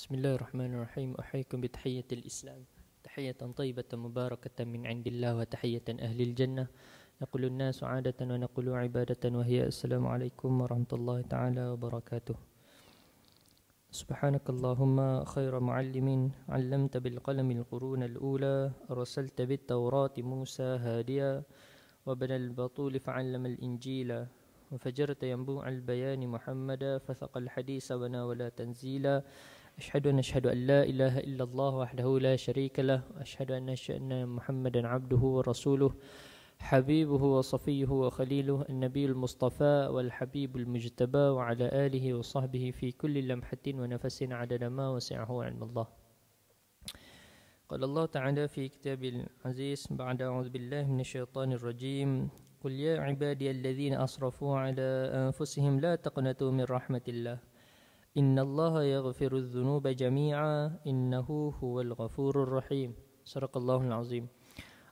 Bismillahirrahmanirrahim. Ahyikum bitahiyyatil Islam. Tahiyatan tayyibatan mubarakatan min indillah wa tahiyatan ahlil jannah. Naqulun nasu 'adatan wa naqulu 'ibadatan wa hiya assalamualaikum warahmatullahi ta'ala wabarakatuh. Subhanakallahumma khaira muallimin 'allamta bil qalamil qurunal ula arsalta bit tawrati Musa hadiya wa banal batul fa'allama al injila wa fajarta yanbu'al bayani Muhammada fathaqal hadisa wa nawala tanzila. أشهد أن لا إله إلا الله وحده لا شريك له وأشهد أن محمدا عبده ورسوله حبيبه وصفيه وخليله النبي المصطفى والحبيب المجتبى وعلى آله وصحبه في كل لمحة ونفس عدد ما وسعه علم الله. قال الله تعالى في كتاب العزيز بعد أعوذ بالله من الشيطان الرجيم قل يا عبادي الذين أسرفوا على أنفسهم لا تقنطوا من رحمة الله إن الله يغفر الذنوب جميعا إنه هو الغفور الرحيم. صدق الله العظيم.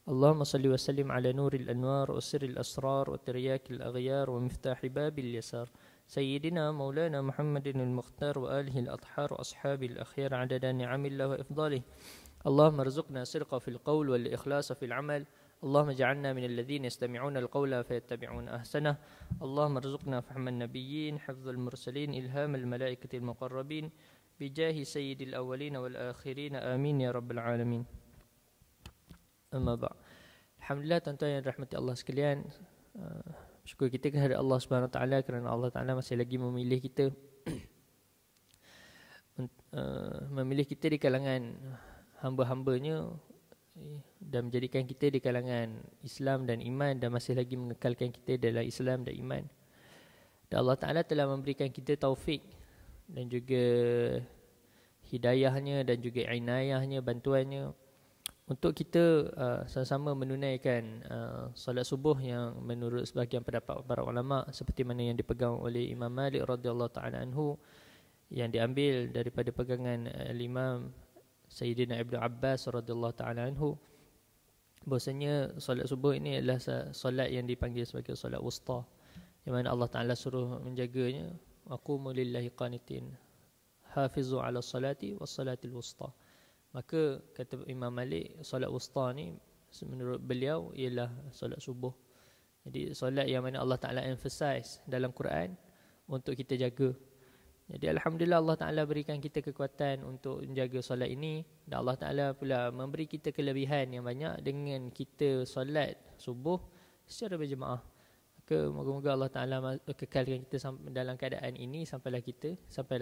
اللهم صل وسلم على نور الأنوار وسر الأسرار وترياك الأغيار ومفتاح باب اليسار سيدنا مولانا محمد المختار وآله الأطهار وأصحابه الأخيار عدد نعم الله وإفضاله. اللهم ارزقنا صدق في القول والإخلاص في العمل. اللهم اجعلنا من الذين يستمعون القول فيتبعون أحسنه. اللهم ارزقنا فهم النبيين حفظ المرسلين إلهام الملائكة المقربين بجاه سيد الأولين والآخرين آمين يا رب العالمين. أما بعد. Alhamdulillah, tuan-tuan yang dirahmati Allah sekalian, syukur kita kepada Allah Subhanahu Wa Taala kerana Allah Taala masih lagi memilih kita di kalangan hamba-hambanya dan menjadikan kita di kalangan Islam dan iman dan masih lagi mengekalkan kita dalam Islam dan iman. Dan Allah Ta'ala telah memberikan kita taufik dan juga hidayahnya dan juga inayahnya, bantuannya untuk kita sama-sama menunaikan solat subuh yang menurut sebahagian pendapat para ulama seperti mana yang dipegang oleh Imam Malik radhiyallahu ta'ala anhu, yang diambil daripada pegangan Imam Sayyidina Ibn Abbas radhiyallahu ta'ala anhu, bahasanya solat subuh ini adalah solat yang dipanggil sebagai solat wusta, yang mana Allah Ta'ala suruh menjaganya. Waqumu lillahi qanitin hafizu ala salati was salatil wusta. Maka kata Imam Malik, solat wusta ni menurut beliau ialah solat subuh. Jadi solat yang mana Allah Ta'ala emphasize dalam Quran untuk kita jaga. Jadi Alhamdulillah Allah Ta'ala berikan kita kekuatan untuk menjaga solat ini. Dan Allah Ta'ala pula memberi kita kelebihan yang banyak dengan kita solat subuh secara berjemaah. Maka moga-moga Allah Ta'ala kekalkan kita dalam keadaan ini sampailah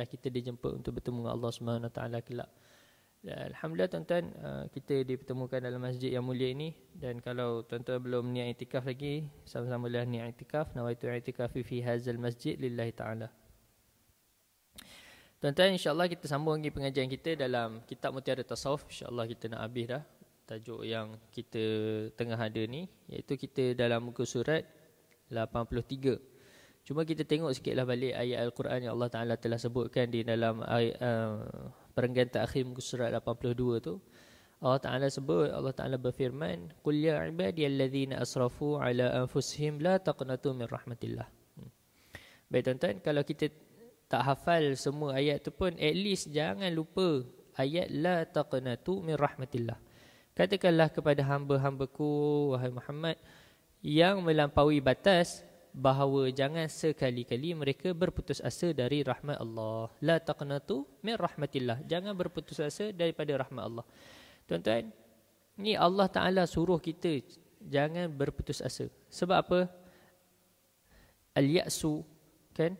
kita dijemput untuk bertemu dengan Allah Subhanahu Wa Ta'ala kelak. Dan Alhamdulillah tuan-tuan, kita dipertemukan dalam masjid yang mulia ini. Dan kalau tuan-tuan belum niat iktikaf lagi, sama-sama lah niat iktikaf. Nawaitu i'tikafi fi hadzal masjid lillahi ta'ala. Tuan-tuan, insyaAllah kita sambung lagi pengajian kita dalam kitab Mutiara Tasawuf. InsyaAllah kita nak habis dah tajuk yang kita tengah ada ni, iaitu kita dalam muka surat 83. Cuma kita tengok sikitlah balik ayat Al-Quran yang Allah Ta'ala telah sebutkan di dalam perenggan terakhir muka surat 82 tu. Allah Ta'ala berfirman, Qul ya ibadiyalladzina asrafu ala anfusihim la taqnatu min rahmatillah. Baik tuan-tuan, kalau kita tak hafal semua ayat tu pun, at least jangan lupa ayat la taqnatu min rahmatillah. Katakanlah kepada hamba-hambaku, wahai Muhammad, yang melampaui batas, bahawa jangan sekali-kali mereka berputus asa dari rahmat Allah. La taqnatu min rahmatillah. Jangan berputus asa daripada rahmat Allah. Tuan-tuan, ni Allah Ta'ala suruh kita jangan berputus asa. Sebab apa? Al-ya'su, kan?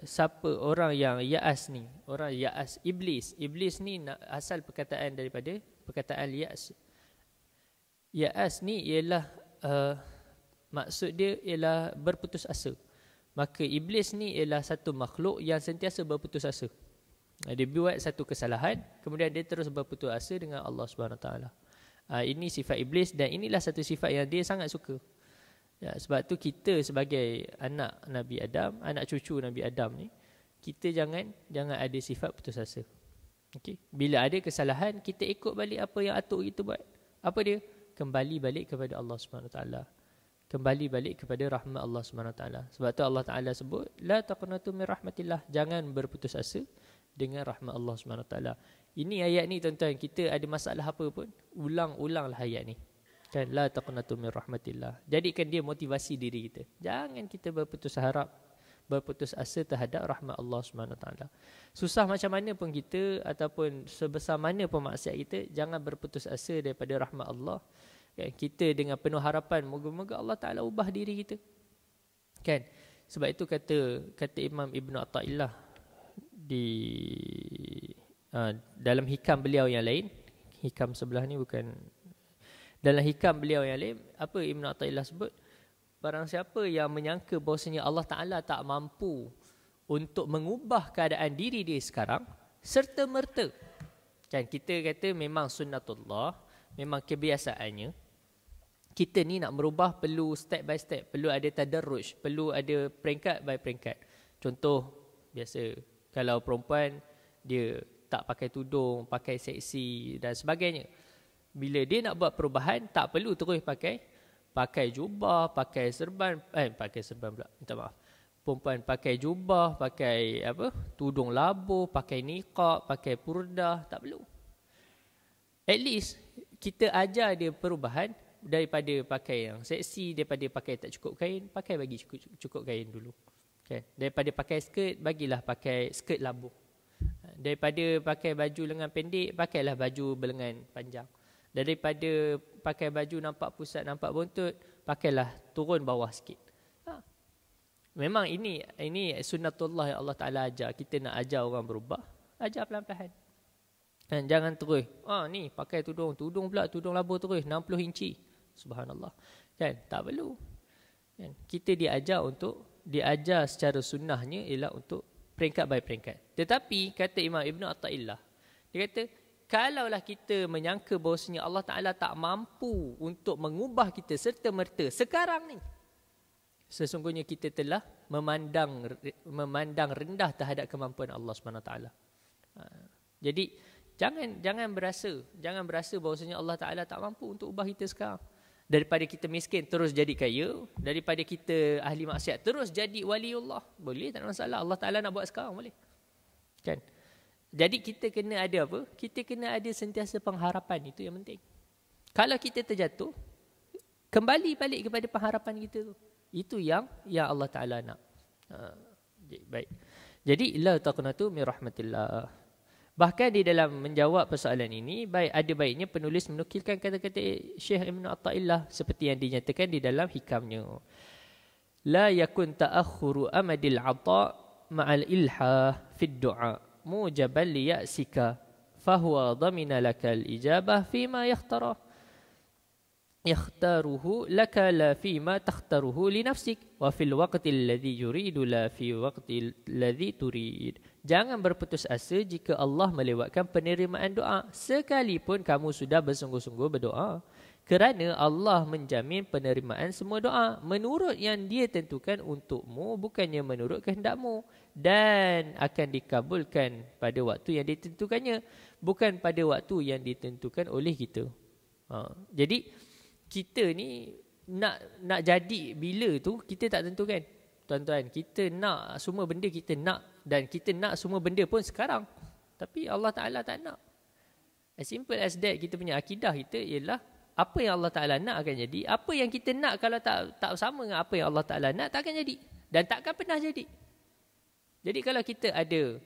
Siapa orang yang ya'as ni? Orang ya'as, iblis. Iblis ni asal perkataan daripada perkataan ya'as. Ya'as ni ialah maksud dia ialah berputus asa. Maka iblis ni ialah satu makhluk yang sentiasa berputus asa. Dia buat satu kesalahan, kemudian dia terus berputus asa dengan Allah SWT. Ini sifat iblis dan inilah satu sifat yang dia sangat suka. Ya, sebab tu kita sebagai anak Nabi Adam, anak cucu Nabi Adam ni, kita jangan ada sifat putus asa. Okey, bila ada kesalahan, kita ikut balik apa yang atuk kita buat. Apa dia? Kembali balik kepada Allah Subhanahu Taala. Kembali balik kepada rahmat Allah Subhanahu Taala. Sebab tu Allah Taala sebut la taqnatu min rahmatillah, jangan berputus asa dengan rahmat Allah SWT. Ini ayat ni tuan-tuan, kita ada masalah apa pun, ulang-ulanglah ayat ni. Kan, la taqnatu min rahmatillah. Jadikan dia motivasi diri kita. Jangan kita berputus harap, berputus asa terhadap rahmat Allah SWT. Susah macam mana pun kita, ataupun sebesar mana pun maksiat kita, jangan berputus asa daripada rahmat Allah. Kan, kita dengan penuh harapan, moga-moga Allah Ta'ala ubah diri kita. Kan, sebab itu kata Imam Ibn Atta'illah dalam hikam beliau yang lain, hikam sebelah ni bukan, dalam hikam beliau yang lain, apa Ibn Atta'illah sebut? Barang siapa yang menyangka bahawasanya Allah Ta'ala tak mampu untuk mengubah keadaan diri dia sekarang, serta merta. Kan, kita kata memang sunnatullah, memang kebiasaannya, kita ni nak merubah perlu step by step, perlu ada tadarruj, perlu ada peringkat by peringkat. Contoh, biasa, kalau perempuan, dia tak pakai tudung, pakai seksi dan sebagainya. Bila dia nak buat perubahan, tak perlu terus pakai jubah, pakai serban pula, minta maaf. Perempuan pakai jubah, pakai tudung labuh, pakai niqab, pakai purdah, tak perlu. At least kita ajar dia perubahan daripada pakai yang seksi, daripada pakai tak cukup kain, pakai bagi cukup kain dulu. Okay. Daripada pakai skirt, bagilah pakai skirt labuh. Daripada pakai baju lengan pendek, pakailah baju berlengan panjang. Daripada pakai baju nampak pusat, nampak buntut, pakailah turun bawah sikit. Memang ini sunnatullah yang Allah Ta'ala ajar. Kita nak ajar orang berubah, ajar pelan-pelan. Dan jangan terus, ni pakai tudung pula, tudung labuh terus, 60 inci. Subhanallah. Kan, tak perlu. Kan, kita diajar secara sunnahnya ialah untuk peringkat by peringkat. Tetapi, kata Imam Ibn Atta'illah, dia kata, kalaulah kita menyangka bahawasanya Allah Ta'ala tak mampu untuk mengubah kita serta-merta sekarang ni, sesungguhnya kita telah memandang rendah terhadap kemampuan Allah SWT. Jadi jangan berasa bahawasanya Allah Ta'ala tak mampu untuk ubah kita sekarang. Daripada kita miskin terus jadi kaya, daripada kita ahli maksiat terus jadi waliullah, boleh, tak ada masalah. Allah Ta'ala nak buat sekarang, boleh. Kan? Jadi kita kena ada apa? Kita kena ada sentiasa pengharapan, itu yang penting. Kalau kita terjatuh, kembali balik kepada pengharapan kita tu. Itu yang Allah Ta'ala nak. Baik. Jadi la taqnatu min rahmatillah. Bahkan di dalam menjawab persoalan ini, ada baiknya penulis menukilkan kata-kata Syekh Ibn Atta'illah seperti yang dinyatakan di dalam hikamnya. La yakun ta'akhuru amadil 'ata' ma'al ilha fid du'a mujaban li ya'sika fahuwa dhamina lakal ijabah fima yakhtaruhu laka la fima takhtaruhu li nafsik wa fil waqti alladhi yuridu la fi waqti alladhi turid. Jangan berputus asa jika Allah melewatkan penerimaan doa, sekalipun kamu sudah bersungguh-sungguh berdoa, kerana Allah menjamin penerimaan semua doa menurut yang Dia tentukan untukmu, bukannya menurut kehendakmu, dan akan dikabulkan pada waktu yang ditentukannya, bukan pada waktu yang ditentukan oleh kita. Jadi kita ni nak jadi bila tu kita tak tentukan. Tuan-tuan, kita nak semua benda kita nak, dan kita nak semua benda pun sekarang. Tapi Allah Ta'ala tak nak. As simple as that. Kita punya akidah kita ialah apa yang Allah Ta'ala nak akan jadi. Apa yang kita nak kalau tak sama dengan apa yang Allah Ta'ala nak, tak akan jadi. Dan takkan pernah jadi. Jadi kalau kita ada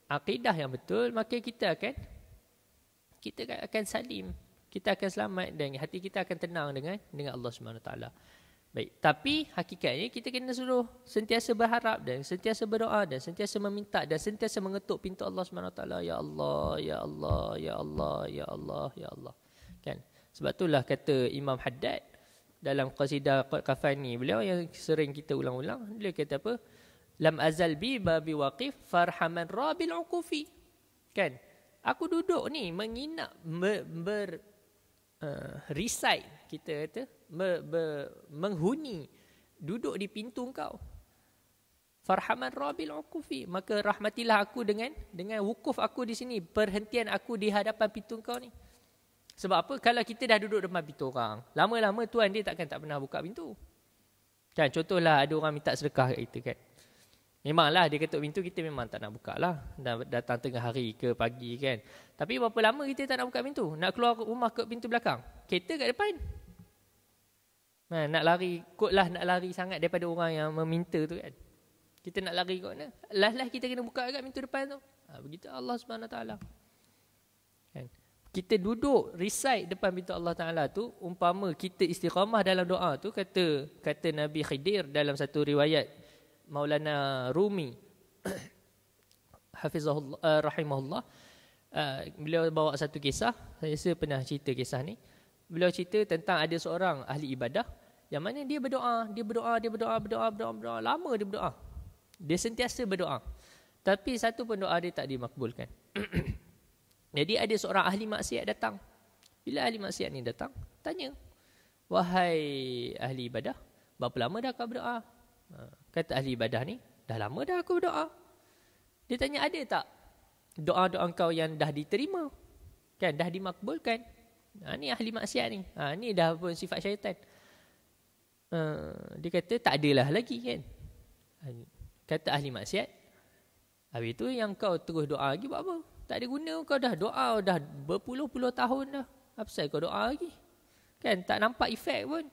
akidah yang betul, maka kita akan salim. Kita akan selamat dan hati kita akan tenang dengan Allah SWT. Baik, tapi hakikatnya kita kena suruh sentiasa berharap dan sentiasa berdoa dan sentiasa meminta dan sentiasa mengetuk pintu Allah SWT. Ya Allah, Ya Allah, Ya Allah, Ya Allah, Ya Allah. Kan? Sebab itulah kata Imam Haddad dalam qasidah Kafani beliau yang sering kita ulang-ulang, dia kata apa? Lam azal bi babi waqif farhaman rabil uqufi. Kan? Aku duduk ni menginap recite, kita kata menghuni, duduk di pintu engkau. Farhaman rabil uqufi, maka rahmatilah aku dengan wukuf aku di sini, perhentian aku di hadapan pintu engkau ni. Sebab apa? Kalau kita dah duduk depan pintu orang, lama-lama Tuhan dia tak pernah buka pintu. Kan, contohlah ada orang minta sedekah kat kita kan. Memanglah dia ketuk pintu, kita memang tak nak buka lah. Datang tengah hari ke pagi kan. Tapi berapa lama kita tak nak buka pintu? Nak keluar rumah ke pintu belakang, kereta kat depan. Nak lari, kotlah nak lari sangat daripada orang yang meminta tu kan. Kita nak lari kot mana? Last kita kena buka kat pintu depan tu. Begitu Allah Subhanahu Taala. Kan? Kita duduk recite depan pintu Allah Taala tu, umpama kita istiqamah dalam doa tu, kata Nabi Khidir dalam satu riwayat Maulana Rumi hafizahullah rahimahullah, beliau bawa satu kisah. Saya pernah cerita kisah ni. Beliau cerita tentang ada seorang ahli ibadah yang mana dia berdoa lama, dia berdoa. Dia sentiasa berdoa. Tapi satu pun doa dia tak dimakbulkan. Jadi ada seorang ahli maksiat datang. Bila ahli maksiat ni datang, tanya, "Wahai ahli ibadah, berapa lama dah kau berdoa?" Kata ahli ibadah ni, "Dah lama dah aku berdoa." Dia tanya, "Ada tak doa-doa kau yang dah diterima? Kan, dah dimakbulkan?" Ni ahli maksiat ni. Ni dah pun sifat syaitan. Dia kata, "Tak adalah lagi kan." Kata ahli maksiat, "Habis tu yang kau terus doa lagi buat apa? Tak ada guna, kau dah doa dah berpuluh-puluh tahun dah. Apa pasal kau doa lagi? Kan tak nampak efek pun.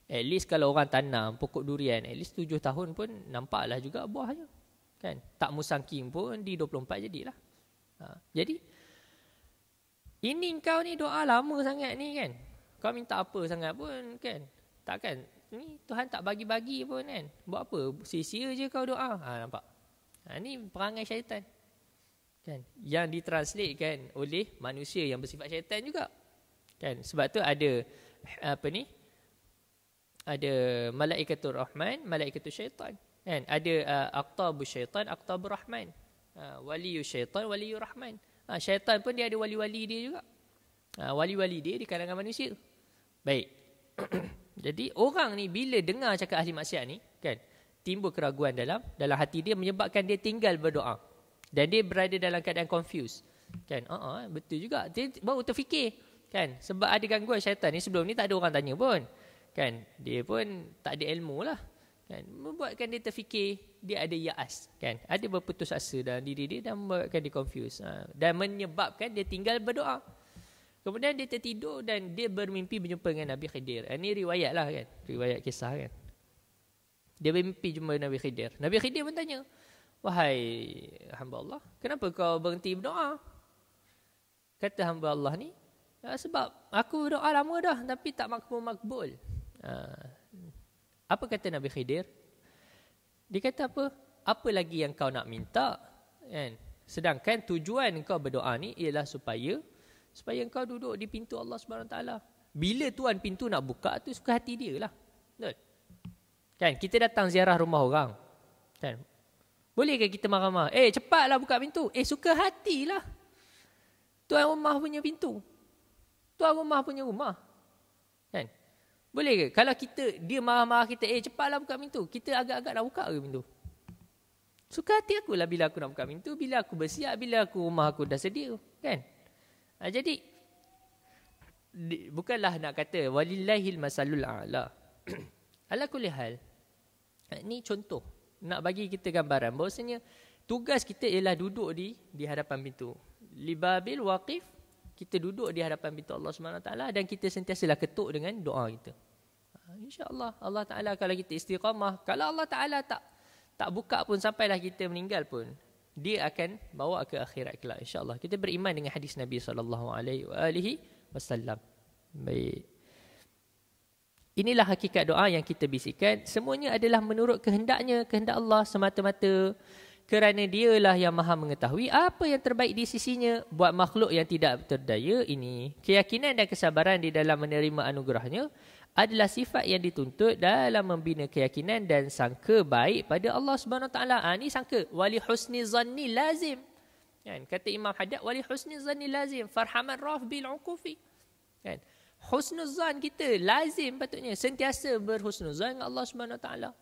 At least kalau orang tanam pokok durian, at least 7 tahun pun nampaklah juga buahnya. Kan? Tak musangking pun di 24 jadilah." Jadi ini kau ni doa lama sangat ni kan. Kau minta apa sangat pun kan. Takkan ni Tuhan tak bagi-bagi pun kan. Buat apa? Sia-sia je kau doa. Nampak? Ni perangai syaitan. Kan? Yang ditranslatekan oleh manusia yang bersifat syaitan juga. Kan? Sebab tu ada ada malaikatur rahman, malaikatur syaitan. Kan? Ada aqtabus syaitan, aqtabur rahman. Waliyus syaitan, waliyur rahman. Syaitan pun dia ada wali-wali dia juga. Wali-wali dia di kalangan manusia. Baik. Jadi orang ni bila dengar cakap ahli maksiat ni, kan, timbul keraguan dalam hati dia, menyebabkan dia tinggal berdoa. Dan dia berada dalam keadaan confused. Kan? Betul juga. Dia baru terfikir. Kan? Sebab ada gangguan syaitan ni, sebelum ni tak ada orang tanya pun. Kan? Dia pun tak ada ilmu lah. Kan? Membuatkan dia terfikir, dia ada ya'as. Kan? Ada berputus asa dalam diri dia dan membuatkan dia confused. Dan menyebabkan dia tinggal berdoa. Kemudian dia tertidur dan dia bermimpi berjumpa dengan Nabi Khidir. Ini riwayat lah kan. Riwayat kisah kan. Dia bermimpi jumpa Nabi Khidir. Nabi Khidir pun tanya, "Wahai hamba Allah, kenapa kau berhenti berdoa?" Kata hamba Allah ni, "Sebab aku berdoa lama dah tapi tak makbul. Apa kata Nabi Khidir? Dia kata apa? Apa lagi yang kau nak minta? Kan? Sedangkan tujuan kau berdoa ni ialah supaya kau duduk di pintu Allah Subhanahu Taala. Bila tuan pintu nak buka tu suka hati dia lah. Betul? Kan? Kita datang ziarah rumah orang. Kan? Boleh ke kita marah-marah? Cepatlah buka pintu. Suka hatilah. Tuan rumah punya pintu. Tuan rumah punya rumah. Kan? Boleh ke? Kalau dia marah-marah kita, cepatlah buka pintu. Kita agak-agak nak buka ke pintu? Suka hati aku lah bila aku nak buka pintu, bila aku bersiap, bila rumah aku dah sedia. Kan? Jadi, bukanlah nak kata, walillahil masalul a'la. Ala kulli hal. Ini contoh. Nak bagi kita gambaran bahawasanya tugas kita ialah duduk di hadapan pintu. Libabil waqif, kita duduk di hadapan pintu Allah Subhanahu Taala dan kita sentiasalah ketuk dengan doa kita. InsyaAllah Allah Taala kalau kita istiqamah, kalau Allah Taala tak buka pun sampailah kita meninggal pun, dia akan bawa ke akhirat kelak insya-Allah. Kita beriman dengan hadis Nabi SAW. Baik. Inilah hakikat doa yang kita bisikkan. Semuanya adalah menurut kehendak Allah semata-mata. Kerana dialah yang maha mengetahui apa yang terbaik di sisinya. Buat makhluk yang tidak berdaya ini. Keyakinan dan kesabaran di dalam menerima anugerahnya adalah sifat yang dituntut dalam membina keyakinan dan sangka baik pada Allah Subhanahu Taala. Ini sangka. Wali husni zanni lazim. Kan? Kata Imam Haddad, wali husni zanni lazim. Farhaman raf bil uqufi. Kan? Husnuzan kita lazim patutnya sentiasa berhusnuzan dengan Allah Subhanahu Taala.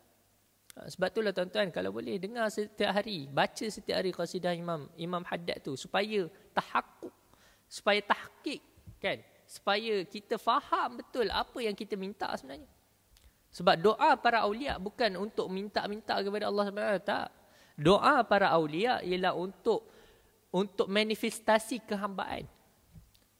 Sebab itulah tuan-tuan, kalau boleh dengar setiap hari, baca setiap hari qasidah Imam Haddad tu supaya tahakkuk, supaya tahqiq, kan? Supaya kita faham betul apa yang kita minta sebenarnya. Sebab doa para aulia bukan untuk minta-minta kepada Allah Subhanahu Taala, tak. Doa para awliya ialah untuk manifestasi kehambaan.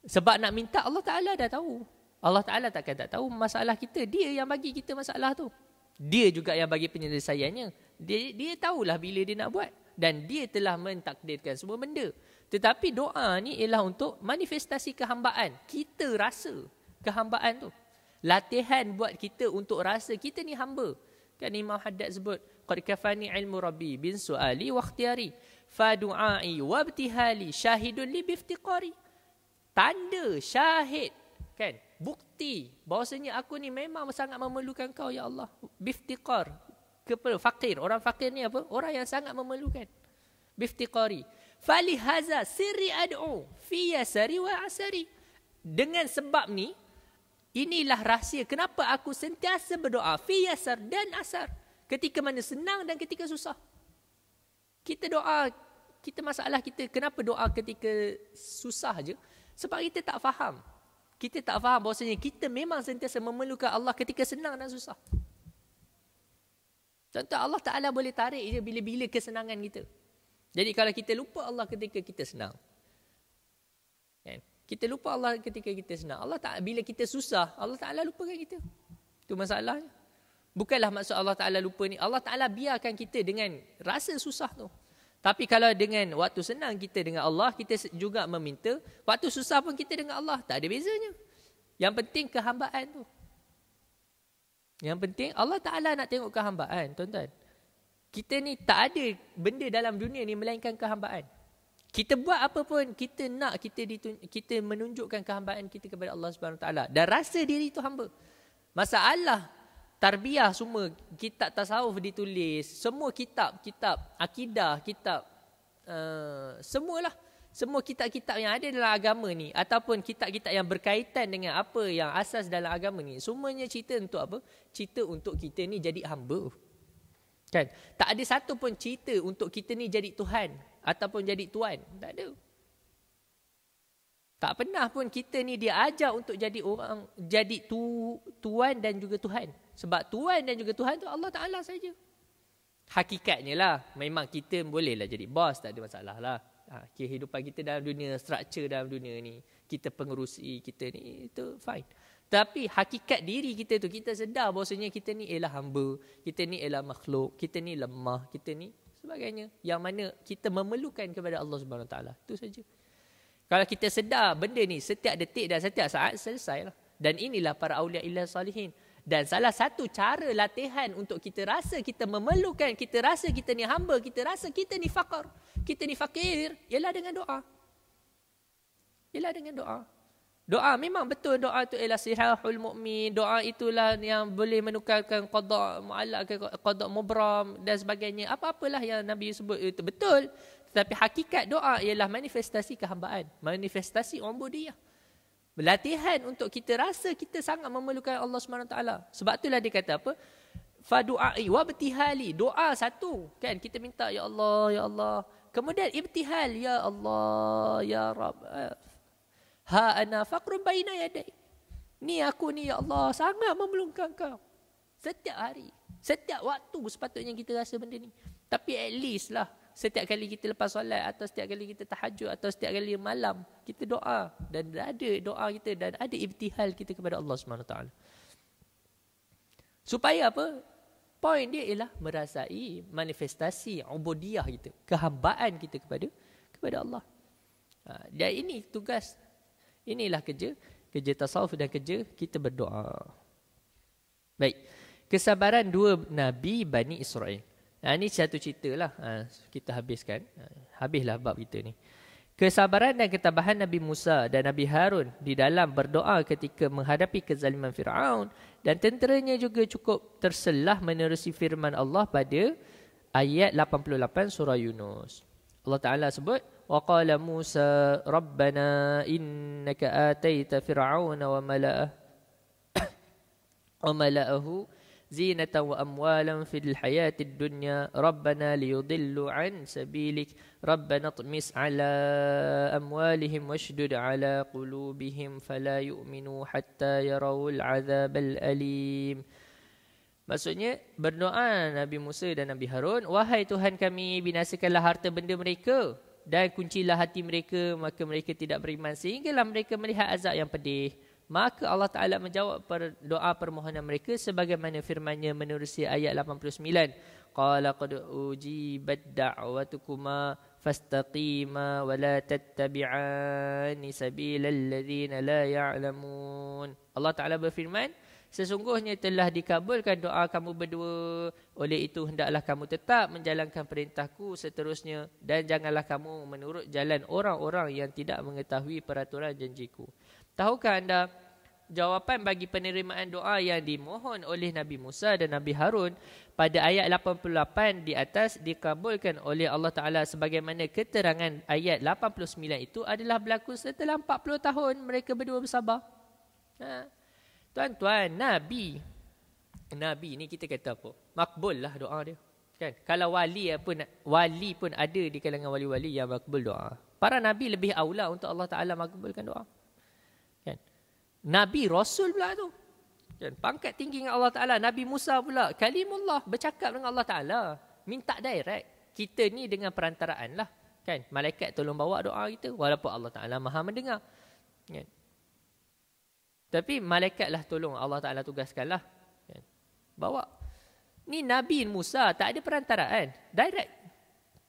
Sebab nak minta Allah Ta'ala dah tahu. Allah Ta'ala takkan tak tahu masalah kita. Dia yang bagi kita masalah tu. Dia juga yang bagi penyelesaiannya. Dia tahulah bila dia nak buat. Dan dia telah mentakdirkan semua benda. Tetapi doa ni ialah untuk manifestasi kehambaan. Kita rasa kehambaan tu. Latihan buat kita untuk rasa kita ni hamba. Kan Imam Haddad sebut, qad kafani ilmu rabbi bin su'ali wa ikhtiyari fa du'ai wa ibtihali syahidun li biftiqari. Tanda, syahid, kan, bukti bahawasanya aku ni memang sangat memerlukan kau ya Allah. Biftiqar, kepada fakir. Orang fakir ni apa? Orang yang sangat memerlukan. Biftiqari. Falihaza sirri ad'u fi yasari wa asari. Dengan sebab ni, inilah rahsia kenapa aku sentiasa berdoa fi yasar dan asar. Ketika mana senang dan ketika susah. Kita doa, kita masalah kita, kenapa doa ketika susah je? Sebab kita tak faham. Kita tak faham bahawasanya kita memang sentiasa memerlukan Allah ketika senang dan susah. Contoh, Allah Ta'ala boleh tarik je bila-bila kesenangan kita. Jadi kalau kita lupa Allah ketika kita senang. Kan? Kita lupa Allah ketika kita senang. Allah Ta'ala, bila kita susah, Allah Ta'ala lupakan kita. Itu masalahnya. Bukanlah maksud Allah Ta'ala lupa ni. Allah Ta'ala biarkan kita dengan rasa susah tu. Tapi kalau dengan waktu senang kita dengan Allah, kita juga meminta. Waktu susah pun kita dengan Allah. Tak ada bezanya. Yang penting kehambaan tu. Yang penting Allah Ta'ala nak tengok kehambaan, tuan-tuan. Kita ni tak ada benda dalam dunia ni melainkan kehambaan. Kita buat apa pun, kita nak kita menunjukkan kehambaan kita kepada Allah Subhanahu Wa Taala dan rasa diri itu hamba. Masalah tarbiyah semua, kitab tasawuf ditulis, semua kitab akidah, kitab semualah. Semua kitab-kitab yang ada dalam agama ni ataupun kitab-kitab yang berkaitan dengan apa yang asas dalam agama ni, semuanya cerita untuk apa? Cerita untuk kita ni jadi hamba. Kan? Tak ada satu pun cerita untuk kita ni jadi Tuhan ataupun jadi tuan. Tak ada. Tak pernah pun kita ni dia ajar untuk jadi orang, jadi tuan dan juga Tuhan. Sebab tuan dan juga Tuhan tu Allah Ta'ala saja. Hakikatnya lah, memang kita bolehlah jadi bos, tak ada masalah lah. Kehidupan kita dalam dunia, structure dalam dunia ni, kita pengerusi, kita ni, itu fine. Tapi hakikat diri kita tu, kita sedar bahawasanya kita ni ialah hamba, kita ni ialah makhluk, kita ni lemah, kita ni sebagainya. Yang mana kita memerlukan kepada Allah Subhanahu Wa Taala. Itu saja. Kalau kita sedar benda ni setiap detik dan setiap saat, selesailah. Dan inilah para awliya illah salihin. Dan salah satu cara latihan untuk kita rasa kita memerlukan, kita rasa kita ni hamba, kita rasa kita ni fakir, kita ni fakir, ialah dengan doa. Ialah dengan doa. Doa memang betul, doa itu ialah sihahul mu'min. Doa itulah yang boleh menukarkan qada mu'allaq, qada mubram dan sebagainya. Apa-apalah yang Nabi sebut itu betul. Tetapi hakikat doa ialah manifestasi kehambaan, manifestasi ubudiyah. Latihan untuk kita rasa kita sangat memerlukan Allah SWT. Sebab itulah dia kata apa? Fadu'ai wa ibtihali. Doa satu. Kan? Kita minta, Ya Allah, Ya Allah. Kemudian ibtihal, Ya Allah, Ya Rabb. Ha ana faqrun baina yadai. Ni aku ni, Ya Allah, sangat memerlukan kau. Setiap hari. Setiap waktu sepatutnya kita rasa benda ni. Tapi at least lah. Setiap kali kita lepas solat atau setiap kali kita tahajud atau setiap kali malam kita doa dan ada doa kita dan ada ibtihal kita kepada Allah Subhanahu Taala. Supaya apa? Poin dia ialah merasai manifestasi ubudiyah kita, kehambaan kita kepada Allah. Dan ini tugas, inilah kerja tasawuf dan kerja kita berdoa. Baik. Kesabaran dua nabi Bani Israel. Ini satu cerita lah. Kita habiskan. Habislah bab kita ni. Kesabaran dan ketabahan Nabi Musa dan Nabi Harun di dalam berdoa ketika menghadapi kezaliman Fir'aun. Dan tenteranya juga cukup terselah menerusi firman Allah pada ayat 88 surah Yunus. Allah Ta'ala sebut, وَقَالَ مُوسَى رَبَّنَا إِنَّكَ آتَيْتَ فِرْعَوْنَ وَمَلَأَهُ زينة وأموالا في الحياة الدنيا ربنا ليضلوا عن سبيلك ربنا اطمس على أموالهم واشدد على قلوبهم فلا يؤمنوا حتى يروا العذاب الأليم. Maksudnya berdoa Nabi Musa dan Nabi Harun, wahai Tuhan kami, binasakanlah harta benda mereka dan kuncilah hati mereka, maka mereka tidak beriman sehinggalah mereka melihat azab yang pedih. Maka Allah Ta'ala menjawab doa permohonan mereka sebagaimana firman-Nya menerusi ayat 89. Qala qad ujibat da'watukuma fastaqima wa la tattabi'ani sabilal ladzina la ya'lamun. Allah Ta'ala berfirman, sesungguhnya telah dikabulkan doa kamu berdua. Oleh itu hendaklah kamu tetap menjalankan perintahku seterusnya dan janganlah kamu menurut jalan orang-orang yang tidak mengetahui peraturan janjiku. Tahukah anda jawapan bagi penerimaan doa yang dimohon oleh Nabi Musa dan Nabi Harun pada ayat 88 di atas dikabulkan oleh Allah Ta'ala sebagaimana keterangan ayat 89 itu adalah berlaku setelah 40 tahun mereka berdua bersabar. Tuan-tuan, Nabi ni kita kata apa? Makbul lah doa dia. Kan? Kalau wali pun ada di kalangan wali-wali yang makbul doa. Para Nabi lebih aula untuk Allah Ta'ala makbulkan doa. Kan? Nabi Rasul pula tu. Kan? Pangkat tinggi dengan Allah Ta'ala. Nabi Musa pula, kalimullah, bercakap dengan Allah Ta'ala. Minta direct. Kita ni dengan perantaraan lah. Kan? Malaikat tolong bawa doa kita. Walaupun Allah Ta'ala maha mendengar. Kan? Tapi malaikatlah tolong Allah Ta'ala tugaskanlah. Bawa. Ni Nabi Musa tak ada perantaraan. Direct.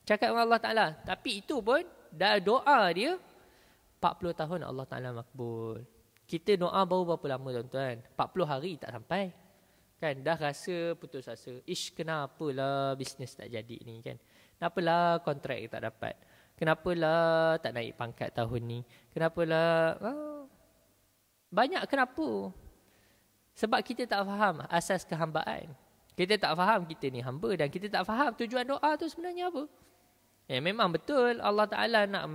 Cakap dengan Allah Ta'ala. Tapi itu pun dah doa dia 40 tahun Allah Ta'ala makbul. Kita doa baru berapa lama tuan-tuan? 40 hari tak sampai. Kan dah rasa putus asa. Kenapalah bisnes tak jadi ni kan? Kenapalah kontrak tak dapat? Kenapalah tak naik pangkat tahun ni? Kenapalah... Banyak kenapa? Sebab kita tak faham asas kehambaan. Kita tak faham kita ni hamba dan kita tak faham tujuan doa tu sebenarnya apa. Memang betul Allah Ta'ala nak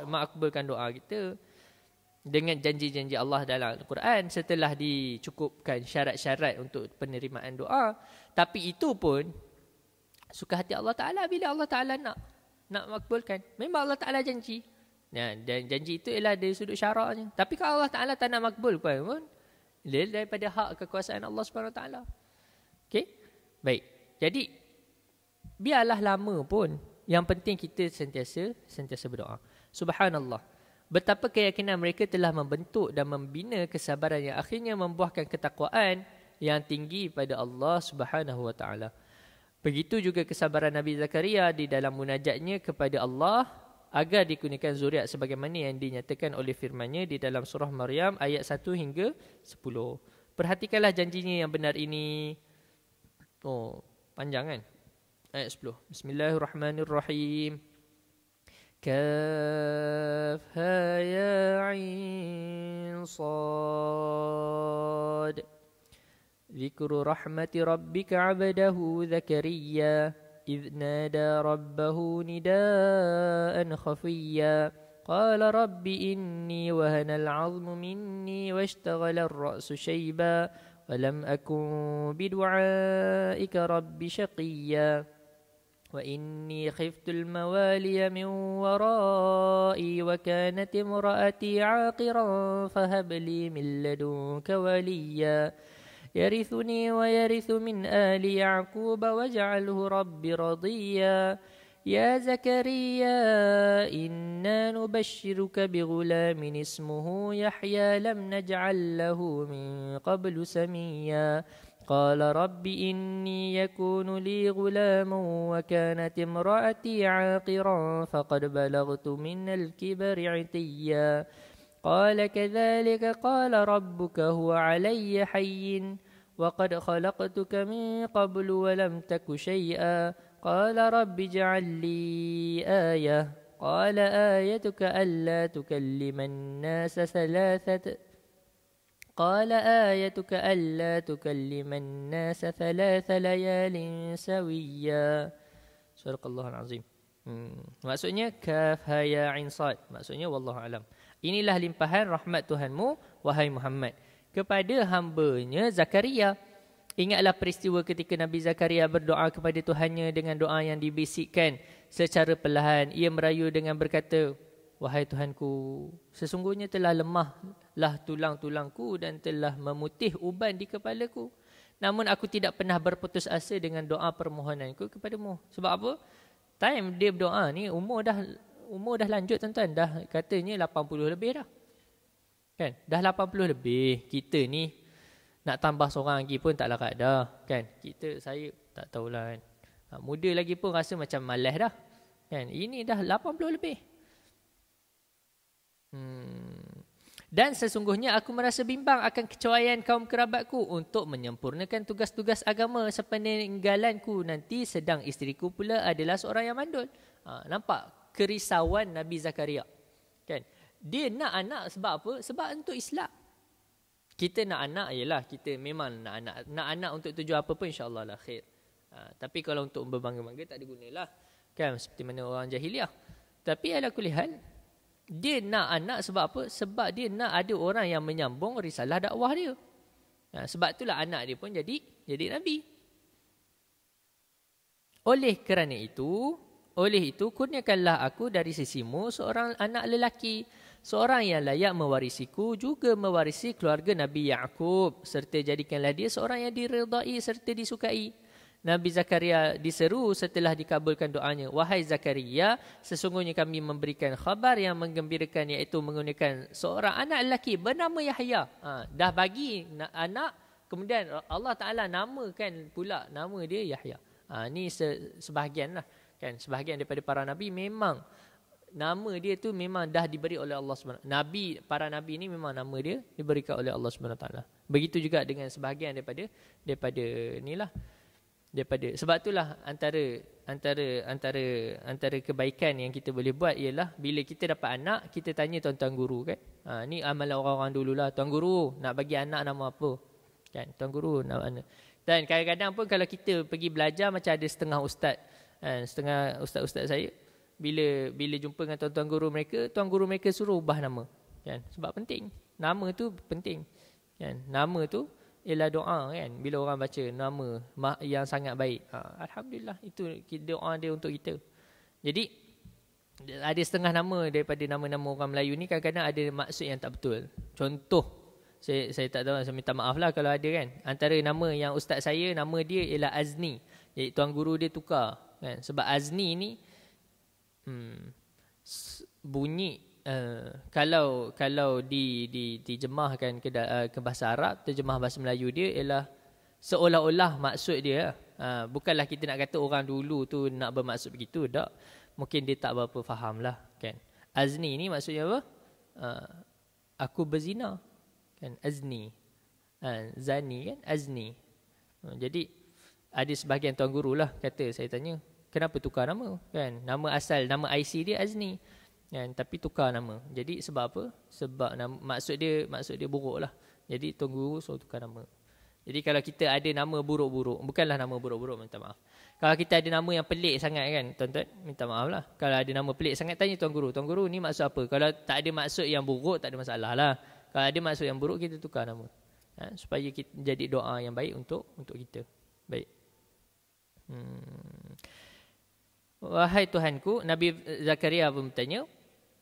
makbulkan doa kita dengan janji-janji Allah dalam Al-Quran setelah dicukupkan syarat-syarat untuk penerimaan doa. Tapi itu pun suka hati Allah Ta'ala bila Allah Ta'ala nak makbulkan. Memang Allah Ta'ala janji. Dan janji itu ialah dari sudut syaraknya. Tapi kalau Allah Ta'ala tak nak makbul pun, daripada hak kekuasaan Allah SWT. Okey? Baik. Jadi, biarlah lama pun, yang penting kita sentiasa berdoa. Subhanallah. Betapa keyakinan mereka telah membentuk dan membina kesabaran yang akhirnya membuahkan ketakwaan yang tinggi pada Allah Subhanahu Wa Taala. Begitu juga kesabaran Nabi Zakaria di dalam munajatnya kepada Allah agar dikurniakan zuriat sebagaimana yang dinyatakan oleh firman-Nya di dalam surah Maryam ayat 1 hingga 10. Perhatikanlah janjinya yang benar ini. Panjang kan? Ayat 10. Bismillahirrahmanirrahim. Kaf ha ya ain sad. Zikru rahmati rabbika 'abdahu Zakaria إذ نادى ربه نداء خفيا قال رب إني وهن العظم مني واشتغل الرأس شيبا ولم أكن بدعائك رب شقيا وإني خفت الموالي من ورائي وكانت امرأتي عاقرا فهب لي من لدنك وليا يرثني ويرث من آل يعقوب واجعله رب رضيا يا زكريا إنا نبشرك بغلام اسمه يحيى لم نجعل له من قبل سميا قال رب إني يكون لي غلام وكانت امرأتي عاقرا فقد بلغت من الكبر عتيا قال كذلك قال ربك هو علي حي وقد خلقتك من قبل ولم تك شيئا قال رب اجعل لي آية قال آيتك ألا تكلم الناس ثلاث ليال سويا صدق الله العظيم. Maksudnya kaf ha ya ain sad. Maksudnya wallahu alam. Inilah limpahan rahmat Tuhanmu wahai Muhammad kepada hamba-Nya Zakaria. Ingatlah peristiwa ketika Nabi Zakaria berdoa kepada Tuhannya dengan doa yang dibisikkan secara perlahan. Ia merayu dengan berkata, wahai Tuhanku, sesungguhnya telah lemahlah tulang-tulangku dan telah memutih uban di kepalaku. namun aku tidak pernah berputus asa dengan doa permohonanku kepadamu. Sebab apa? Time dia berdoa ni umur dah lanjut tuan-tuan, dah katanya 80 lebih dah. Kan? Dah 80 lebih. Kita ni nak tambah seorang lagi pun tak larat dah. Kan? Saya tak tahulah kan. Muda lagi pun rasa macam malas dah. Kan? Ini dah 80 lebih. Dan sesungguhnya aku merasa bimbang akan kecuaian kaum kerabatku untuk menyempurnakan tugas-tugas agama sepeninggalanku nanti, sedang isteriku pula adalah seorang yang mandul. Nampak kerisauan Nabi Zakaria. Kan? Dia nak anak sebab apa? Sebab untuk Islam. Kita nak anak ialah kita memang nak anak. Nak anak untuk tujuan apa pun insya-Allah lah khair. Tapi kalau untuk berbangga-bangga tak ada gunalah. Kan seperti mana orang jahiliah. Tapi ala kulli hal, dia nak anak sebab apa? Sebab dia nak ada orang yang menyambung risalah dakwah dia. Sebab itulah anak dia pun jadi nabi. Oleh itu kurniakanlah aku dari sisimu seorang anak lelaki, seorang yang layak mewarisiku, juga mewarisi keluarga Nabi Ya'qub, serta jadikanlah dia seorang yang diredai serta disukai. Nabi Zakaria diseru setelah dikabulkan doanya. Wahai Zakaria, sesungguhnya kami memberikan khabar yang menggembirakan, iaitu menggunakan seorang anak lelaki bernama Yahya. Dah bagi anak, kemudian Allah Ta'ala namakan pula nama dia Yahya. Ni sebahagian lah. Kan? Sebahagian daripada para Nabi memang nama dia tu memang dah diberi oleh Allah SWT. Para Nabi ni memang nama dia diberikan oleh Allah SWT. Begitu juga dengan sebahagian daripada inilah. Sebab itulah antara kebaikan yang kita boleh buat ialah bila kita dapat anak, kita tanya tuan-tuan guru kan. Ni amalan orang-orang dululah. Tuan guru nak bagi anak nama apa? Kan? Tuan guru nama mana? Dan kadang-kadang pun kalau kita pergi belajar, macam ada setengah ustaz saya, bila jumpa dengan tuan guru mereka suruh ubah nama. Kan? Sebab penting. Nama tu penting. Kan? Nama tu ialah doa kan. Bila orang baca nama yang sangat baik, alhamdulillah, itu doa dia untuk kita. Jadi ada setengah nama daripada nama-nama orang Melayu ni kadang-kadang ada maksud yang tak betul. Contoh, saya tak tahu, saya minta maaf lah kalau ada kan. Antara nama yang ustaz saya, nama dia ialah Azni. Jadi tuan guru dia tukar kan. Sebab Azni ni bunyi kalau dijemahkan ke bahasa Arab, terjemah bahasa Melayu dia ialah seolah-olah maksud dia. Bukanlah kita nak kata orang dulu tu nak bermaksud begitu, tak. Mungkin dia tak berapa faham lah kan. Azni ni maksudnya apa? Aku berzina kan, azni. Zani kan, azni. Jadi ada sebahagian tuan guru lah kata, saya tanya, kenapa tukar nama kan? Nama asal, nama IC dia Azni. Kan? Tapi tukar nama. Jadi sebab apa? Sebab maksud dia buruk lah. Jadi tuan guru suruh tukar nama. Jadi kalau kita ada nama buruk-buruk, bukanlah nama buruk-buruk, minta maaf. Kalau kita ada nama yang pelik sangat kan, tuan-tuan, minta maaf lah. Kalau ada nama pelik sangat, tanya tuan guru ni maksud apa? Kalau tak ada maksud yang buruk, tak ada masalah lah. Kalau ada maksud yang buruk, kita tukar nama. Supaya kita jadi doa yang baik untuk kita. Baik. Wahai Tuhanku, Nabi Zakaria pun bertanya,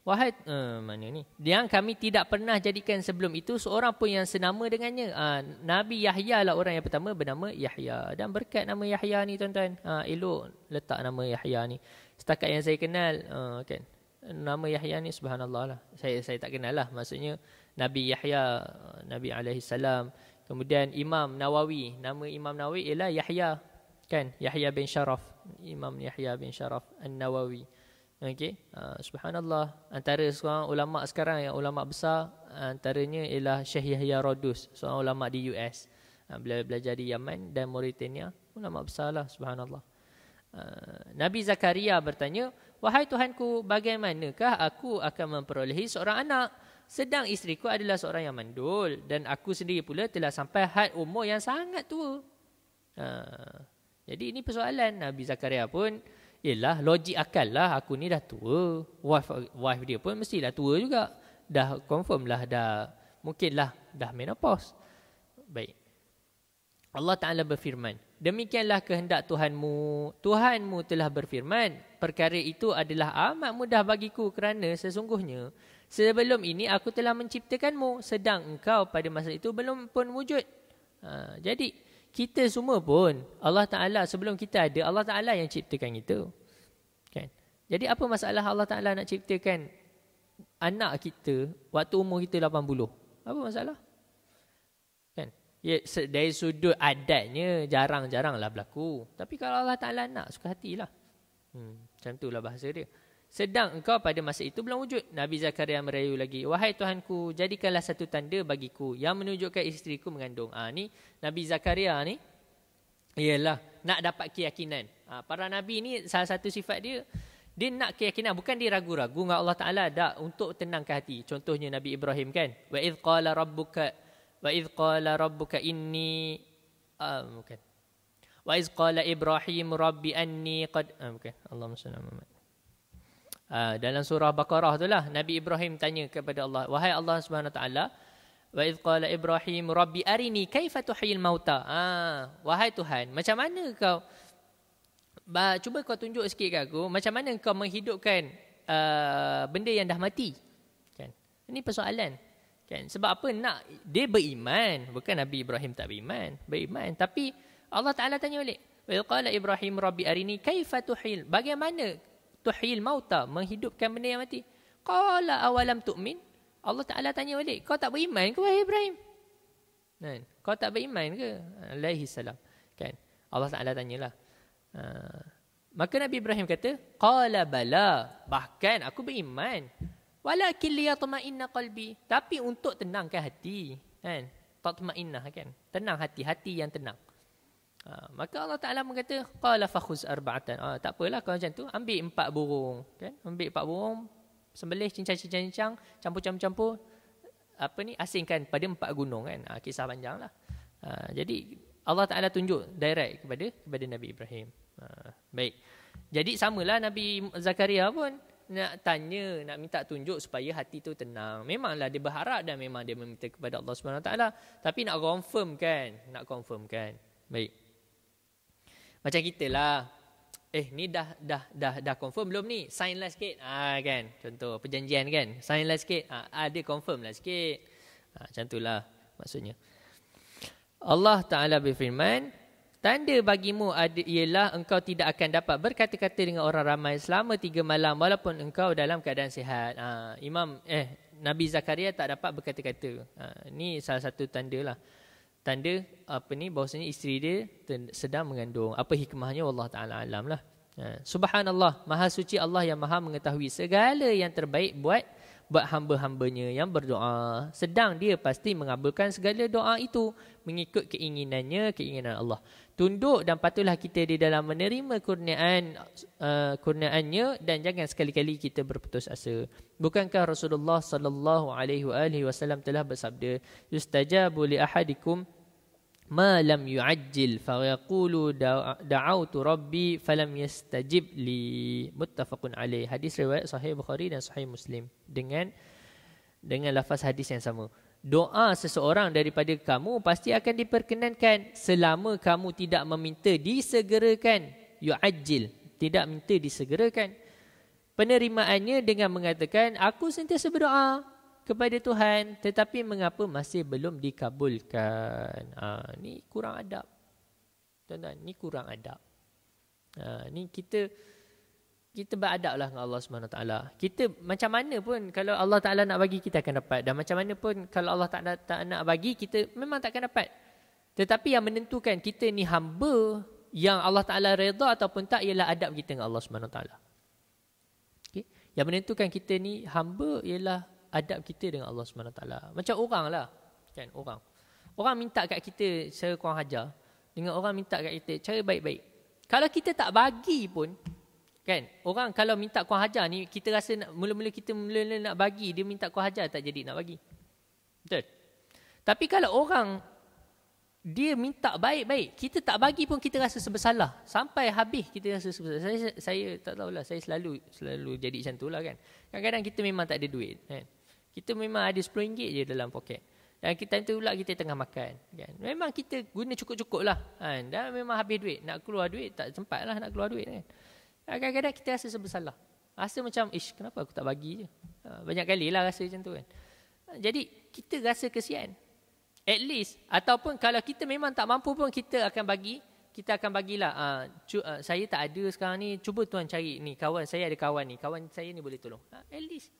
wahai mana ni? Yang kami tidak pernah jadikan sebelum itu seorang pun yang senama dengannya. Nabi Yahya lah orang yang pertama bernama Yahya. Dan berkat nama Yahya ni tuan-tuan, elok letak nama Yahya ni. Setakat yang saya kenal kan, nama Yahya ni subhanallah lah. Saya tak kenal lah. Maksudnya Nabi Yahya, Nabi alaihissalam. Kemudian Imam Nawawi, nama Imam Nawawi ialah Yahya kan, Yahya bin Sharaf, Imam Yahya bin Sharaf An-Nawawi. Okey, subhanallah. Antara seorang ulama sekarang yang ulama besar, antaranya ialah Syekh Yahya Rodus, seorang ulama di US. Belajar di Yaman dan Mauritania, ulama besar lah, subhanallah. Nabi Zakaria bertanya, wahai Tuhanku, bagaimanakah aku akan memperolehi seorang anak, sedang isteriku adalah seorang yang mandul dan aku sendiri pula telah sampai had umur yang sangat tua. Jadi ini persoalan. Nabi Zakaria pun, yelah, logik akal lah, aku ni dah tua, wife dia pun mestilah tua juga, dah confirm lah, mungkinlah dah menopause. Baik, Allah Ta'ala berfirman, demikianlah kehendak Tuhanmu telah berfirman, perkara itu adalah amat mudah bagiku kerana sesungguhnya sebelum ini aku telah menciptakanmu, sedang engkau pada masa itu belum pun wujud. Jadi kita semua pun Allah Ta'ala sebelum kita ada, Allah Ta'ala yang ciptakan kita. Kan? Jadi apa masalah Allah Ta'ala nak ciptakan anak kita waktu umur kita 80? Apa masalah? Kan? Ya, dari sudut adatnya jarang-jarang lah berlaku. Tapi kalau Allah Ta'ala nak, suka hatilah. Macam itulah bahasa dia. Sedang engkau pada masa itu belum wujud. Nabi Zakaria merayu lagi, wahai Tuhanku, jadikanlah satu tanda bagiku yang menunjukkan isteriku mengandung. Ni Nabi Zakaria ni ialah nak dapat keyakinan. Para Nabi ni salah satu sifat dia, dia nak keyakinan, bukan dia ragu-ragu dengan Allah Ta'ala dak untuk tenangkan hati. Contohnya Nabi Ibrahim kan, wa idh qala rabbuka inni bukan. Wa idh qala Ibrahim rabbi anni qad bukan. Allahumma salli ala Muhammad. Dalam surah Baqarah itulah Nabi Ibrahim tanya kepada Allah, wahai Allah Subhanahu Wa Taala, wa idh qala Ibrahim rabbi arini kaifa tuhyil mauta. Wahai Tuhan, macam mana kau cuba kau tunjuk sikit ke aku macam mana kau menghidupkan benda yang dah mati. Kan? Ini persoalan. Kan? Sebab apa? Nak dia beriman, bukan Nabi Ibrahim tak beriman, tapi Allah Taala tanya balik, wa idh qala Ibrahim rabbi arini kaifa tuhyil, bagaimana tuhyil mauta, menghidupkan benda yang mati. Qala awalam tu'min, Allah Ta'ala tanya balik, kau tak beriman ke wahai Ibrahim? Kan? Kau tak beriman ke? Alaihi salam. Kan? Allah Ta'ala tanyalah. Maka Nabi Ibrahim kata, qala bala, bahkan aku beriman. Walakin liyatma'inna qalbi, tapi untuk tenangkan hati. Kan? Tatma'innah kan? Tenang hati yang tenang. Maka Allah Ta'ala berkata, qala fakhuz arba'atan. Tak apalah kalau macam tu, ambil 4 burung. Kan? Ambil 4 burung, sembelih, cincang, campur, asingkan pada 4 gunung. Kan? Kisah panjang lah. Jadi Allah Ta'ala tunjuk direct kepada Nabi Ibrahim. Baik. Jadi samalah Nabi Zakaria pun nak tanya, nak minta tunjuk supaya hati tu tenang. Memanglah dia berharap dan memang dia meminta kepada Allah Subhanahu Wa Taala, tapi nak confirmkan. Baik. Macam kita lah. Ni dah confirm belum ni? Sign lah sikit. Kan? Contoh perjanjian kan? Sign lah sikit. Dia confirm lah sikit. Macam itulah maksudnya. Allah Ta'ala berfirman, tanda bagimu ialah engkau tidak akan dapat berkata-kata dengan orang ramai selama 3 malam walaupun engkau dalam keadaan sihat. Nabi Zakaria tak dapat berkata-kata. Ni salah satu tanda lah. Tanda bahawasanya isteri dia sedang mengandung. Apa hikmahnya Allah Ta'ala alam lah. Subhanallah, maha suci Allah yang maha mengetahui segala yang terbaik buat hamba-hambanya yang berdoa. Sedang dia pasti mengabulkan segala doa itu mengikut keinginan Allah. Tunduk dan patuhlah kita di dalam menerima kurniaannya dan jangan sekali-kali kita berputus asa. Bukankah Rasulullah sallallahu alaihi wasallam telah bersabda, yustajabu li ahadikum ma lam yu'ajjil fa yaqulu da'autu rabbi falam yastajib li. Muttafaqun alaih. Hadis riwayat Sahih Bukhari dan Sahih Muslim dengan lafaz hadis yang sama. Doa seseorang daripada kamu pasti akan diperkenankan selama kamu tidak meminta disegerakan. Yu'ajjil, tidak minta disegerakan. Penerimaannya dengan mengatakan, aku sentiasa berdoa kepada Tuhan, tetapi mengapa masih belum dikabulkan? Ni kurang adab. Tuan-tuan, ni kurang adab. Ni kita beradablah dengan Allah Subhanahu Taala. Kita macam mana pun kalau Allah Taala nak bagi, kita akan dapat. Dan macam mana pun kalau Allah tak nak bagi, kita memang takkan dapat. Tetapi yang menentukan kita ni hamba yang Allah Taala redha ataupun tak ialah adab kita dengan Allah Subhanahu Taala. Okay? Yang menentukan kita ni hamba ialah adab kita dengan Allah Subhanahu Taala. Macam orang lah, kan, orang minta kat kita cara kurang ajar, dengan orang minta kat kita cara baik-baik. Kalau kita tak bagi pun, kan, orang kalau minta kurang ajar ni, kita rasa mula-mula nak bagi, dia minta kurang ajar, tak jadi nak bagi. Betul? Tapi kalau orang dia minta baik-baik, kita tak bagi pun kita rasa bersalah. Sampai habis kita rasa bersalah. Saya tak tahulah, saya selalu jadi macam tu lah kan. Kadang-kadang kita memang tak ada duit kan. Kita memang ada RM10 je dalam poket. Dan kita tu pula kita tengah makan kan. Memang kita guna cukup-cukup lah kan. Dan memang habis duit. Nak keluar duit tak sempat lah nak keluar duit kan. Kadang-kadang kita rasa bersalah. Rasa macam, kenapa aku tak bagi je. Banyak kali lah rasa macam tu kan. Jadi kita rasa kesian. At least. Ataupun kalau kita memang tak mampu pun kita akan bagilah. Saya tak ada sekarang ni. Cuba tuan cari ni. Saya ada kawan ni. Kawan saya ni boleh tolong. At least.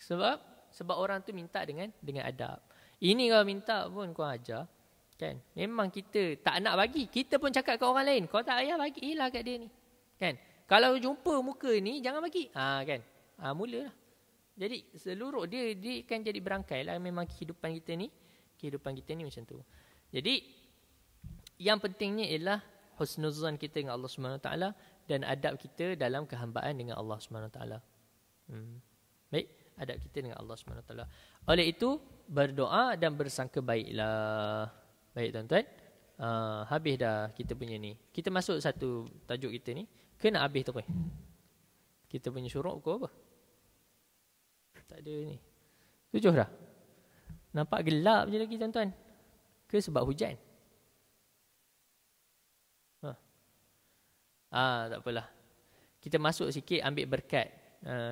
Sebab orang tu minta dengan adab. Ini kalau minta pun kau ajar. Kan? Memang kita tak nak bagi. Kita pun cakap kat orang lain. Kau tak payah bagilah kat dia ni. Kan? Kalau jumpa muka ni, jangan bagi. Kan? Mulalah. Jadi seluruh dia kan jadi berangkai lah. Memang kehidupan kita ni macam tu. Jadi yang pentingnya ialah husnuzan kita dengan Allah SWT dan adab kita dalam kehambaan dengan Allah SWT. Baik, adab kita dengan Allah SWT. Oleh itu berdoa dan bersangka baiklah. Baik tuan-tuan. Habis dah kita punya ni. Kita masuk satu tajuk kita ni. Kena habis tu. Kita punya syuruk pukul apa? Tak ada ni. 7 dah. Nampak gelap je lagi tuan-tuan. Ke sebab hujan? Tak apalah. Kita masuk sikit ambil berkat.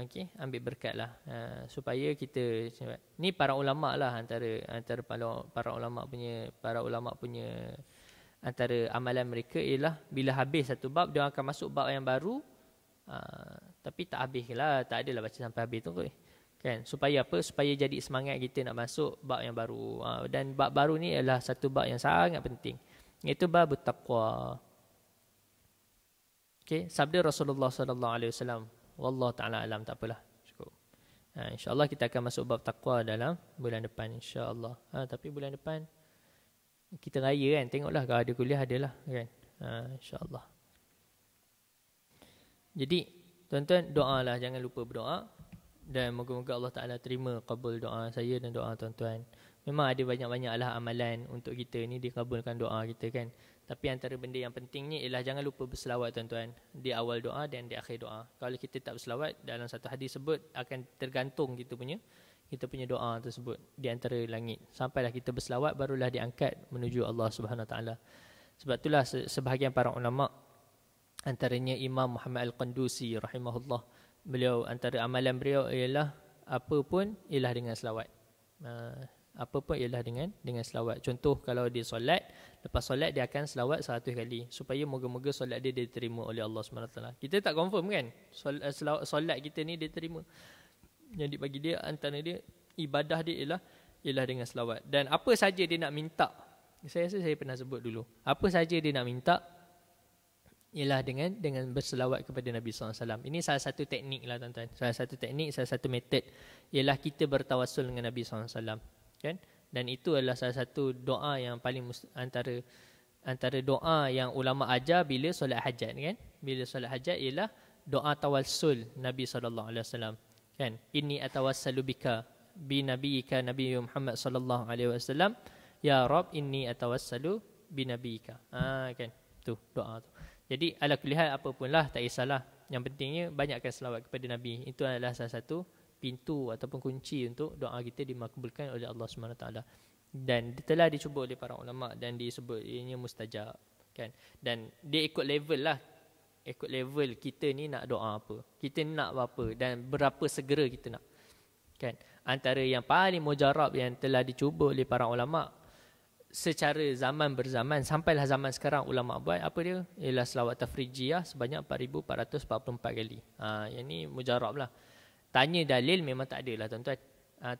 Okay, ambil berkat lah. Supaya kita ni para ulama lah antara para ulama punya antara amalan mereka ialah bila habis satu bab dia akan masuk bab yang baru. Tapi tak habis lah, tak adalah baca sampai habis tu kan. Supaya apa? Supaya jadi semangat kita nak masuk bab yang baru. Dan bab baru ni adalah satu bab yang sangat penting, iaitu bab taqwa. Okay, sabda Rasulullah sallallahu alaihi wasallam, wallahu taala alam, tak apalah, cukup. InsyaAllah kita akan masuk bab taqwa dalam bulan depan, insyaAllah. Tapi bulan depan kita raya kan, tengoklah kalau ada kuliah adalah kan. InsyaAllah. Jadi tuan-tuan, doalah, jangan lupa berdoa. Dan moga-moga Allah Ta'ala terima kabul doa saya dan doa tuan-tuan. Memang ada banyak-banyaklah amalan untuk kita ni dikabulkan doa kita kan. Tapi antara benda yang pentingnya ialah jangan lupa berselawat tuan-tuan. Di awal doa dan di akhir doa. Kalau kita tak berselawat, dalam satu hadis sebut akan tergantung kita punya doa tersebut di antara langit. Sampailah kita berselawat, barulah diangkat menuju Allah Subhanahu Wa Ta'ala. Sebab itulah sebahagian para ulama, antaranya Imam Muhammad Al-Qandusi rahimahullah, beliau antara amalan beliau ialah apa pun ialah dengan selawat. Apa pun ialah dengan selawat. Contoh kalau dia solat, lepas solat dia akan selawat 100 kali supaya moga-moga solat dia diterima oleh Allah SWT. Kita tak confirm kan solat kita ni diterima. Jadi bagi dia, antara dia ibadah dia ialah dengan selawat. Dan apa saja dia nak minta, saya rasa saya pernah sebut dulu, apa saja dia nak minta ialah dengan berselawat kepada Nabi SAW. Ini salah satu teknik lah tuan-tuan. Salah satu metod ialah kita bertawassul dengan Nabi SAW. Kan? Dan itu adalah salah satu doa yang paling antara doa yang ulama ajar bila solat hajat kan. Bila solat hajat ialah doa tawassul Nabi SAW. Kan? Inni atawassalu bika bi nabiyyika Nabi Muhammad SAW. Ya Rab, inni atawassalu bi nabiyyika. Kan? Tu doa tu. Jadi ala kulli hal apapun lah, tak kisahlah. Yang pentingnya banyakkan selawat kepada Nabi. Itu adalah salah satu pintu ataupun kunci untuk doa kita dimakbulkan oleh Allah SWT. Dan telah dicuba oleh para ulama dan disebut ianya mustajab kan. Dan dia ikut level lah. Ikut level kita ni nak doa apa, kita nak apa dan berapa segera kita nak. Kan? Antara yang paling mujarab yang telah dicuba oleh para ulama secara zaman berzaman sampailah zaman sekarang, ulama buat apa dia? Ialah selawat tafrijiyah sebanyak 4,444 kali. Yang ni mujarab lah. Tanya dalil memang tak ada lah tuan-tuan.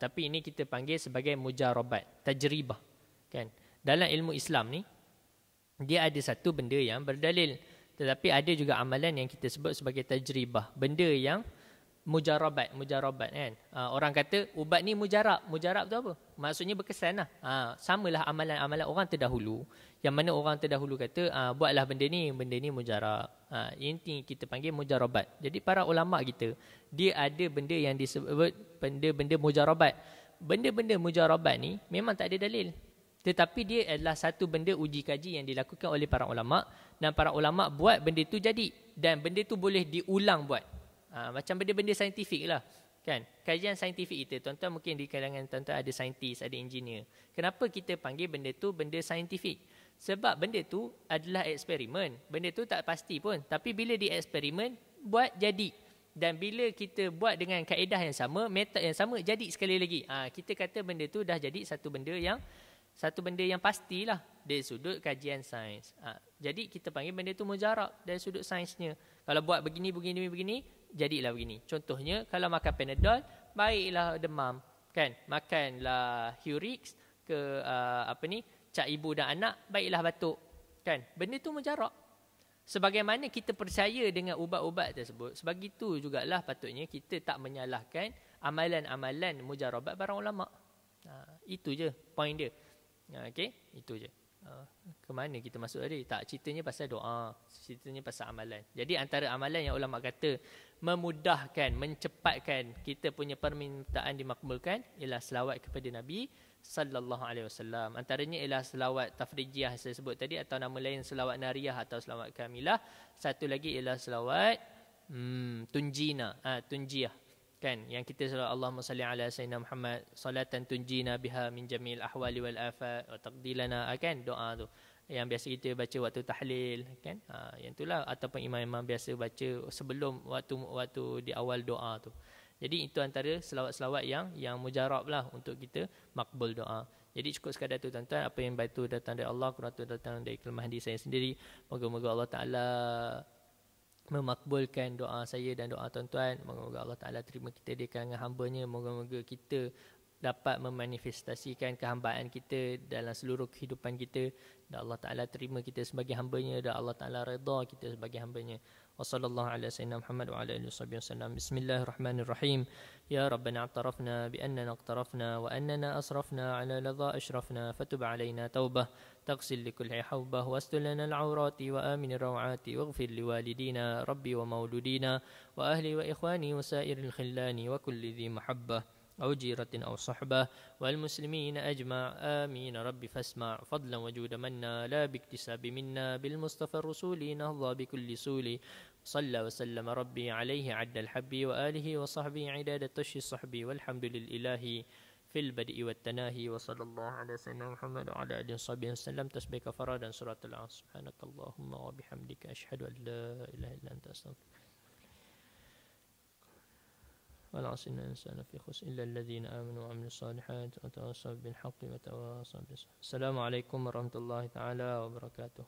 Tapi ini kita panggil sebagai mujarabat, tajribah. Kan? Dalam ilmu Islam ni, dia ada satu benda yang berdalil. Tetapi ada juga amalan yang kita sebut sebagai tajribah. Benda yang mujarabat kan. Orang kata ubat ni mujarab. Mujarab tu apa? Maksudnya berkesan lah. Samalah amalan-amalan orang terdahulu. Yang mana orang terdahulu kata buatlah benda ni mujarab. Ini kita panggil mujarabat. Jadi para ulama kita, dia ada benda yang disebut benda-benda mujarabat. Benda-benda mujarabat ni memang tak ada dalil. Tetapi dia adalah satu benda uji kaji yang dilakukan oleh para ulama. Dan para ulama buat benda tu jadi. Dan benda tu boleh diulang buat. Macam benda-benda saintifik lah kan. Kajian saintifik itu tuan-tuan, mungkin di kalangan tuan-tuan ada saintis, ada engineer. Kenapa kita panggil benda tu benda saintifik? Sebab benda tu adalah eksperimen. Benda tu tak pasti pun, tapi bila di eksperimen buat jadi. Dan bila kita buat dengan kaedah yang sama, metod yang sama, jadi sekali lagi. Kita kata benda tu dah jadi satu benda yang Satu benda yang pastilah dari sudut kajian sains. Jadi kita panggil benda tu mujarab dari sudut sainsnya. Kalau buat begini, jadilah begini. Contohnya, kalau makan Panadol, baiklah demam. Kan? Makanlah Hurix ke cak ibu dan anak, baiklah batuk. Kan? Benda tu mujarab. Sebagaimana kita percaya dengan ubat-ubat tersebut, sebegitu jugalah patutnya kita tak menyalahkan amalan-amalan mujarabat para ulama'. Itu je point dia. Okey, itu je. Ke mana kita masuk tadi? Tak, ceritanya pasal doa, ceritanya pasal amalan. Jadi antara amalan yang ulama kata memudahkan, mencepatkan kita punya permintaan dimakbulkan ialah selawat kepada Nabi sallallahu alaihi wasallam. Antaranya ialah selawat tafrijiyah saya sebut tadi, atau nama lain selawat nariyah atau selawat kamilah. Satu lagi ialah selawat tunjina, tunjiyah. Kan, yang kita selawat Allahumma salli ala sayyidina Muhammad salatan tunjina biha min jamil ahwali wal afat wa taqdilana, kan, doa tu yang biasa kita baca waktu tahlil, kan, yang itulah, ataupun imam-imam biasa baca sebelum waktu di awal doa tu. Jadi itu antara selawat-selawat yang mujarab lah untuk kita makbul doa. Jadi cukup sekadar tu tuan-tuan, apa yang baik tu datang dari Allah, kurang tu datang dari kelemahan diri saya sendiri. Moga-moga Allah Ta'ala memakbulkan doa saya dan doa tuan-tuan. Moga-moga Allah Ta'ala terima kita di kalangan hamba-Nya. Moga-moga kita dapat memanifestasikan kehambaan kita dalam seluruh kehidupan kita, dan Allah Ta'ala terima kita sebagai hamba-Nya, dan Allah Ta'ala redha kita sebagai hamba-Nya. Wa sallallahu ala sayyidina Muhammad wa ala alihi wasallam. Bismillahirrahmanirrahim. Ya Rabbana a'tarafna bi annana iqtarafna wa annana asrafna ala ladha ashrafna fatub alaina taubah تغسل لكل حوبة واستر لنا العورات وآمن الروعات واغفر لوالدينا ربي ومولودينا وأهلي وإخواني وسائر الخلان وكل ذي محبة أو جيرة أو صحبة والمسلمين أجمع آمين ربي فاسمع فضلا وجود منا لا باكتساب منا بالمصطفى الرسول نهضى بكل سول صلى وسلم ربي عليه عد الحب وآله وصحبه عداد التشي الصحبي والحمد لله في البدء والتناهي وصلى الله على سيدنا محمد وعلى آله وصحبه وسلم. تسبيح كفارة dan surat al-Asr. سبحانك اللهم وبحمدك أشهد أن لا إله إلا أنت أستغفرك. والعصر إن الإنسان في خسر إلا الذين آمنوا وعملوا الصالحات وتواصوا بالحق وتواصوا بالصبر. السلام عليكم ورحمة الله تعالى وبركاته.